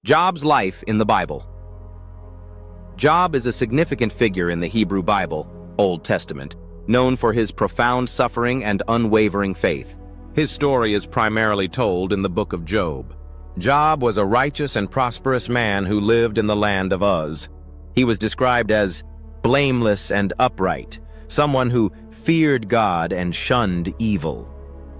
Job's life in the Bible. Job is a significant figure in the Hebrew Bible, Old Testament, known for his profound suffering and unwavering faith. His story is primarily told in the book of Job. Job was a righteous and prosperous man who lived in the land of Uz. He was described as blameless and upright, someone who feared God and shunned evil.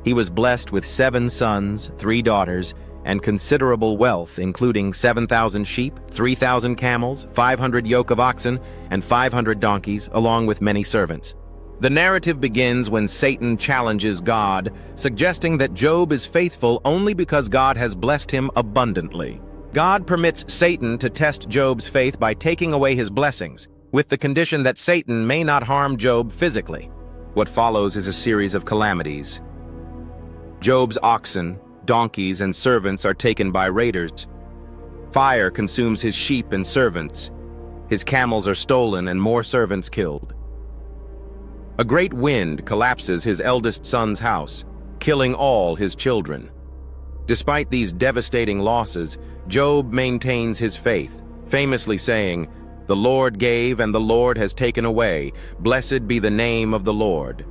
He was blessed with 7 sons, 3 daughters, and considerable wealth, including 7,000 sheep, 3,000 camels, 500 yoke of oxen, and 500 donkeys, along with many servants. The narrative begins when Satan challenges God, suggesting that Job is faithful only because God has blessed him abundantly. God permits Satan to test Job's faith by taking away his blessings, with the condition that Satan may not harm Job physically. What follows is a series of calamities. Job's oxen, donkeys, and servants are taken by raiders. Fire consumes his sheep and servants. His camels are stolen and more servants killed. A great wind collapses his eldest son's house, killing all his children. Despite these devastating losses, Job maintains his faith, famously saying, "The Lord gave and the Lord has taken away. Blessed be the name of the Lord."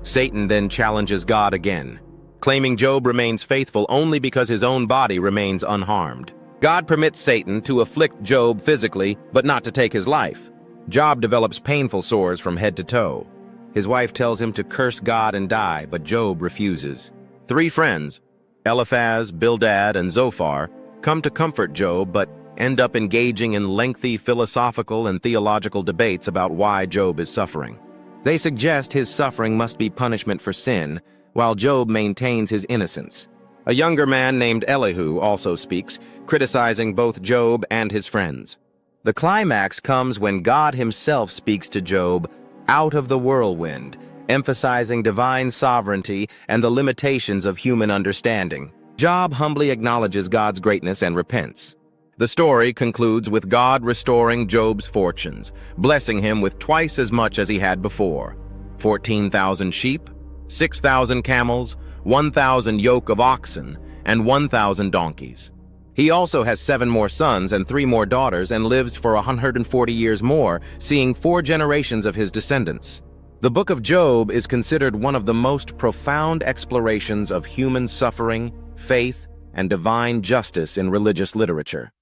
Satan then challenges God again, claiming Job remains faithful only because his own body remains unharmed. God permits Satan to afflict Job physically, but not to take his life. Job develops painful sores from head to toe. His wife tells him to curse God and die, but Job refuses. 3 friends, Eliphaz, Bildad, and Zophar, come to comfort Job, but end up engaging in lengthy philosophical and theological debates about why Job is suffering. They suggest his suffering must be punishment for sin, while Job maintains his innocence. A younger man named Elihu also speaks, criticizing both Job and his friends. The climax comes when God himself speaks to Job out of the whirlwind, emphasizing divine sovereignty and the limitations of human understanding. Job humbly acknowledges God's greatness and repents. The story concludes with God restoring Job's fortunes, blessing him with twice as much as he had before: 14,000 sheep, 6,000 camels, 1,000 yoke of oxen, and 1,000 donkeys. He also has 7 more sons and 3 more daughters and lives for 140 years more, seeing 4 generations of his descendants. The Book of Job is considered one of the most profound explorations of human suffering, faith, and divine justice in religious literature.